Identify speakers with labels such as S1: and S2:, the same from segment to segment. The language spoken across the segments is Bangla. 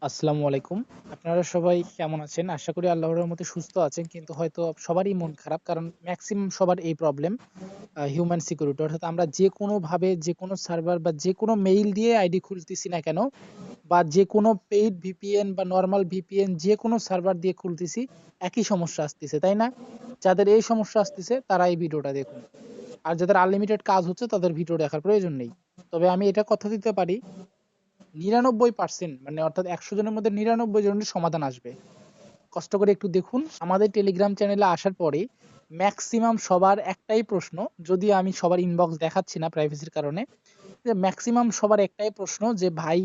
S1: আসসালামু আলাইকুম। আপনারা সবাই কেমন আছেন? আশা করি আল্লাহর রহমতে সুস্থ আছেন। কিন্তু হয়তো সবারই মন খারাপ। কারণ মেক্সিমাম সবার এই প্রবলেম হিউম্যান সিকিউরিটি। অর্থাৎ আমরা যেকোনোভাবে যেকোনো সার্ভার বা যেকোনো মেইল দিয়ে আইডি খুলতেছি না কেন বা যেকোনো পেইড ভিপিএন বা নরমাল ভিপিএন যেকোনো সার্ভার দিয়ে খুলতেছি, একই সমস্যা আসতেছে, তাই না? যাদের এই সমস্যা আসতেছে তারা এই ভিডিওটা দেখুন। আর যাদের আনলিমিটেড কাজ হচ্ছে তাদের ভিডিও দেখার প্রয়োজন নেই। তবে আমি এটা কথা দিতে পারি ৯৯% মানে অর্থাৎ ১০০ জনের মধ্যে ৯৯ জনের সমাধান আসবে। কষ্ট করে একটু দেখুন। আমাদের টেলিগ্রাম চ্যানেলে আসার পরে ম্যাক্সিমাম সবার একটাই প্রশ্ন, যদিও আমি সবার ইনবক্স দেখাচ্ছি না প্রাইভেসির কারণে। যে ম্যাক্সিমাম সবার একটাই প্রশ্ন যে ভাই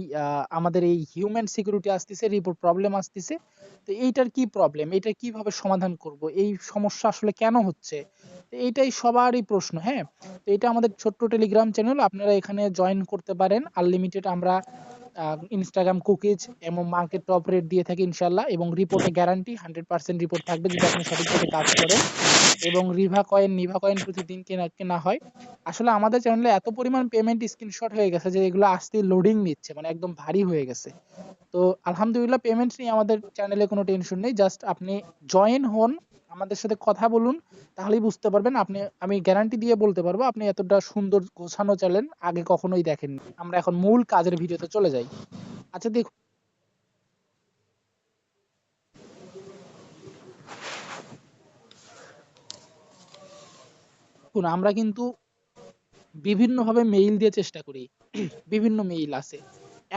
S1: আমাদের এই হিউম্যান সিকিউরিটি আসতেছে, রিপোর্ট প্রবলেম আসতেছে। তো এইটার কি প্রবলেম? এটা কিভাবে সমাধান করব? এই সমস্যা আসলে কেন হচ্ছে? তো এইটাই সবারই প্রশ্ন, হ্যাঁ? তো এটা আমাদের ছোট্ট টেলিগ্রাম চ্যানেল। আপনারা এখানে জয়েন করতে পারেন। আনলিমিটেড আমরা ইনস্টাগ্রাম কুকিজ এবং মার্কেট টপ রেট দিয়ে থাকি ইনশাল্লাহ, এবং রিপোর্টে গ্যারান্টি 100% রিপোর্ট থাকবে যদি আপনি সঠিকভাবে কাজ করেন। এবং নিভা কয়েন প্রতিদিন কেনা হয়। আসলে আমাদের চ্যানেলে এত পরিমাণ পেমেন্ট স্ক্রিনশট হয়ে গেছে যে এগুলো আসতে লোডিং নিচ্ছে, মানে একদম ভারী হয়ে গেছে। তো আলহামদুলিল্লাহ পেমেন্ট নিয়ে আমাদের চ্যানেলে কোনো টেনশন নেই। জাস্ট আপনি জয়েন হন, আমাদের সাথে কথা বলুন, তাহলেই বুঝতে পারবেন। আমি গ্যারান্টি দিয়ে বলতে পারবো আপনি এতটা সুন্দর গোছানো চ্যানেল আগে কখনোই দেখেননি। আমরা এখন মূল কাজের ভিডিওতে চলে যাই। আচ্ছা দেখুন, আমরা কিন্তু বিভিন্নভাবে মেইল দিয়ে চেষ্টা করি। বিভিন্ন মেইল আছে।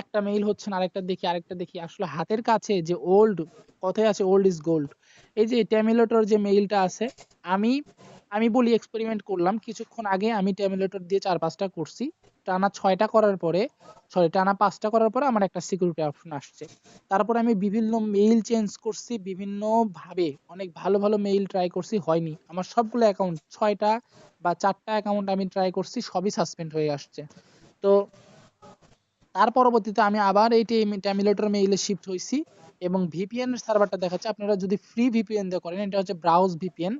S1: একটা মেইল হচ্ছে না, আরেকটা দেখি। আসলে হাতের কাছে যে কথায় আছে ওল্ড ইজ গোল্ড। এই যে ট্যামিলেটর যে মেইলটা আছে, আমি আমি বলি এক্সপেরিমেন্ট করলাম। কিছুক্ষণ আগে আমি ট্যামিলেটর দিয়ে ৪-৫ টা করছি। টানা ৬ টা করার পরে, টানা ৫ টা করার পরে আমার একটা সিকিউরিটি অপশন আসছে। তারপরে আমি বিভিন্ন মেইল চেঞ্জ করছি, বিভিন্ন ভাবে অনেক ভালো, ভালো মেইল ট্রাই করছি, হয়নি। আমার সবগুলো অ্যাকাউন্ট ৬ টা বা ৪ টা অ্যাকাউন্ট আমি ট্রাই করছি, সবই সাসপেন্ড হয়ে আসছে। তো তার পরবর্তীতে আমি আবার এই ট্যামিলেটর মেইলে শিফট হইছি এবং ভিপিএন এর সার্ভারটা দেখাচ্ছে। আপনারা যদি ফ্রি ভিপিএন দিয়ে করেন, এটা হচ্ছে ব্রাউজ ভিপিএন।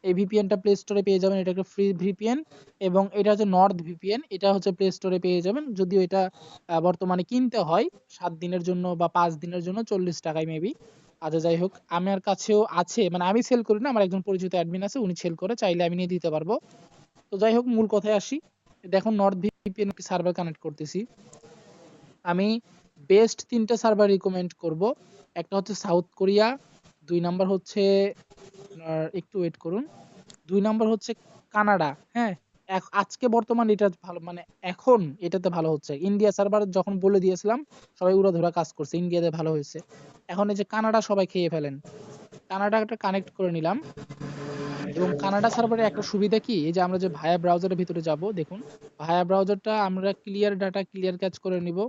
S1: এই ভিপিএনটা প্লে স্টোরে পেয়ে যাবেন, এটা একটা ফ্রি ভিপিএন। এবং এটা হচ্ছে নর্থ ভিপিএন, এটা হচ্ছে প্লে স্টোরে পেয়ে যাবেন। যদিও এটা বর্তমানে কিনতে হয় 7 দিনের জন্য বা 5 দিনের জন্য 40 টাকায় মেবি। আচ্ছা যাই হোক, আমার কাছেও আছে, মানে আমি সেল করি না, আমার একজন পরিচিত অ্যাডমিন আছে, উনি সেল করে, চাইলে আমি নিয়ে দিতে পারবো। তো যাই হোক, মূল কথায় আসি। দেখুন, নর্থ ভিপিএন সার্ভার কানেক্ট করতেছি আমি। বেস্ট 3টা সার্ভার রিকমেন্ড করব। একটা হচ্ছে সাউথ কোরিয়া, 2 নাম্বার হচ্ছে আপনার, একটু ওয়েট করুন, 2 নাম্বার হচ্ছে কানাডা, হ্যাঁ? আজকে বর্তমান এটা ভালো, মানে এখন এটাতে ভালো হচ্ছে। ইন্ডিয়া সার্ভার যখন বলে দিয়েছিলাম সবাই উড়াধুরা কাজ করছে, ইন্ডিয়াতে ভালো হয়েছে। এখন এই যে কানাডা সবাই খেয়ে ফেলেন। কানাডাটা কানেক্ট করে নিলাম। এবং কানাডা সার্ভারের একটা সুবিধা কি, এই যে আমরা যে ভায়া ব্রাউজারের ভিতরে যাব, দেখুন ভায়া ব্রাউজারটা আমরা ক্লিয়ার ডাটা ক্লিয়ার ক্যাচ করে নিব।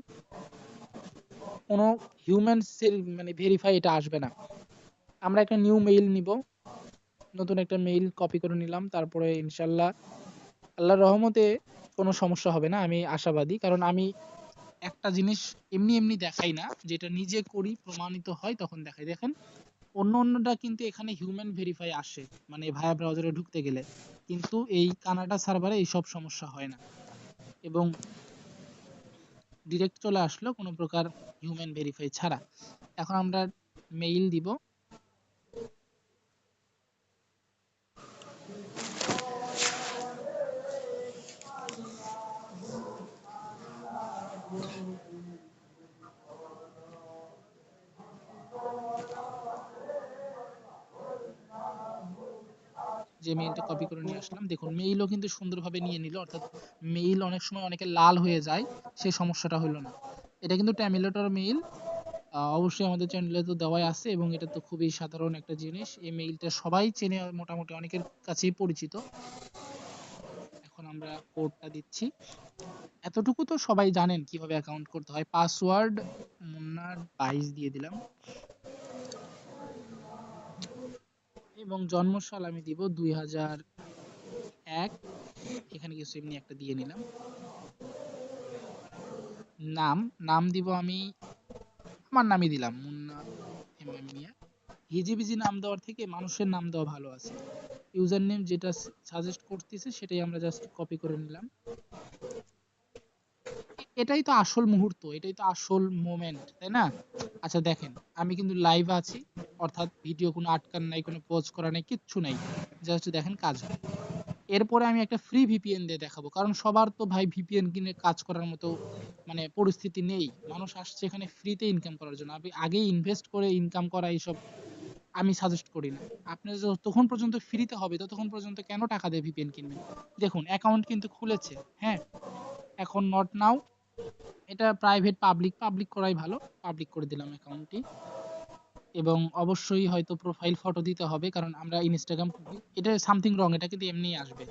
S1: কোনো হিউম্যান মানে ভেরিফাই এটা আসবে না। আমরা একটা নিউ মেইল নিব, নতুন একটা মেইল কপি করে নিলাম। তারপরে ইনশাল্লাহ আল্লাহর রহমতে কোনো সমস্যা হবে না, আমি আশাবাদী। কারণ আমি একটা জিনিস এমনি এমনি দেখাই না, যেটা নিজে করি প্রমাণিত হয় তখন দেখাই। দেখেন, অন্যটা কিন্তু এখানে হিউম্যান ভেরিফাই আসে, মানে ভায়া ব্রাউজারে ঢুকতে গেলে, কিন্তু এই কানাডা সার্ভারে এইসব সমস্যা হয় না এবং ডিরেক্ট চলে আসলো কোনো প্রকার হিউম্যান ভেরিফাই ছাড়া। এখন আমরা মেইল দিব। যে মেইলটা কপি করে নিয়ে আসলাম, দেখুন মেইলও কিন্তু সুন্দরভাবে নিয়ে নিল। অর্থাৎ মেইল অনেক সময় অনেকে লাল হয়ে যায়, সেই সমস্যাটা হলো না। এটা কিন্তু ট্যামিলেটর মেইল, অবশ্যই আমাদের চ্যানেলে তো দেওয়াই আছে এবং এটা তো খুবই সাধারণ একটা জিনিস। এই মেইলটা সবাই চেনে, মোটামুটি অনেকের কাছেই পরিচিত। এখন আমরা কোডটা দিচ্ছি। এতটুকু তো সবাই জানেন কিভাবে অ্যাকাউন্ট করতে হয়। পাসওয়ার্ড মুন্নার 22 দিয়ে দিলাম এবং জন্মসাল আমি দিব 2001। এখানে কিছু এমনি একটা দিয়ে নিলাম। নাম নাম দিব আমি আমার নামই দিলাম, মুন্না মিয়া। হিজিবিজি নাম দেওয়ার থেকে মানুষের নাম দেওয়া ভালো আছে। ইউজার নেম যেটা সাজেস্ট করতেছে সেটাই আমরা জাস্ট কপি করে নিলাম। এটাই তো আসল মুহূর্ত, এটাই তো আসল মোমেন্ট, তাই না? আচ্ছা দেখেন, আমি কিন্তু লাইভ আছি, অর্থাৎ ভিডিও কোনো আটকান নাই, কোনো পজ করা নাই, কিচ্ছু নাই, জাস্ট দেখেন কাজ হয়। এরপরে আমি একটা ফ্রি ভিপিএন দিয়ে দেখাবো, কারণ সবার তো ভাই ভিপিএন কিনে কাজ করার মতো মানে পরিস্থিতি নেই। মানুষ আসছে এখানে ফ্রিতে ইনকাম করার জন্য, আপনি আগেই ইনভেস্ট করে ইনকাম করা এইসব আমি সাজেস্ট করি না। আপনি যতক্ষণ পর্যন্ত ফ্রিতে হবে ততক্ষণ পর্যন্ত কেন টাকা দিয়ে ভিপিএন কিনবেন? দেখুন অ্যাকাউন্ট কিন্তু খুলেছে, হ্যাঁ, এখন নট নাও, এটা প্রাইভেট পাবলিক, পাবলিক করাই ভালো। পাবলিক করে দিলাম অ্যাকাউন্টটি, এবং অবশ্যই হয়তো প্রোফাইল ফটো দিতে হবে, কারণ আমরা ইনস্টাগ্রাম কুকি, এটা সামথিং রং, এটা কিন্তু এমনিই আসবে।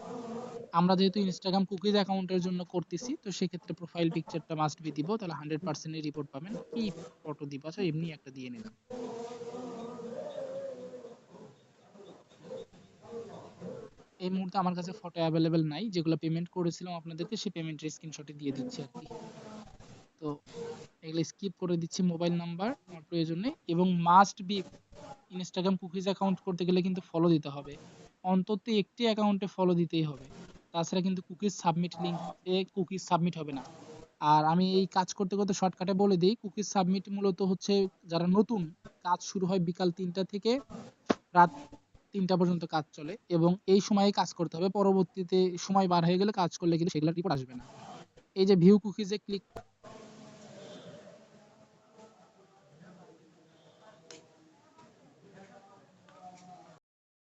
S1: আমরা যেহেতু ইনস্টাগ্রাম কুকিজ অ্যাকাউন্টের জন্য করতেছি, তো সেক্ষেত্রে প্রোফাইল পিকচারটা মাস্ট বি দিব, তাহলে 100% রিপোর্ট পাবেন। কি ফটো দিব? আচ্ছা এমনি একটা দিয়ে নিলাম। এই মুহূর্তে আমার কাছে ফটো অ্যাভেলেবেল নাই, যেগুলো পেমেন্ট করেছিলাম আপনাদেরকে সেই পেমেন্টের স্ক্রিনশটই দিয়ে দিচ্ছি আর কি। তো এগুলো স্কিপ করে দিচ্ছি, মোবাইল নাম্বার আমার প্রয়োজন নেই, এবং must be Instagram cookies account করতে গেলে কিন্তু ফলো দিতে হবে, অন্তত একটি অ্যাকাউন্টে ফলো দিতেই হবে, তাছাড়া কিন্তু কুকিজ সাবমিট লিঙ্কে কুকিজ সাবমিট হবে না। আর আমি এই কাজ করতে করতে শর্টকাটে বলে দিই, কুকিজ সাবমিট মূলত হচ্ছে যারা নতুন, কাজ শুরু হয় বিকাল 3টা থেকে রাত 3টা পর্যন্ত কাজ চলে, এবং এই সময়ে কাজ করতে হবে। পরবর্তীতে সময় বার হয়ে গেলে কাজ করলে কিন্তু সেগুলো রিপোর্ট আসবে না। এই যে ভিউ কুকিজে ক্লিক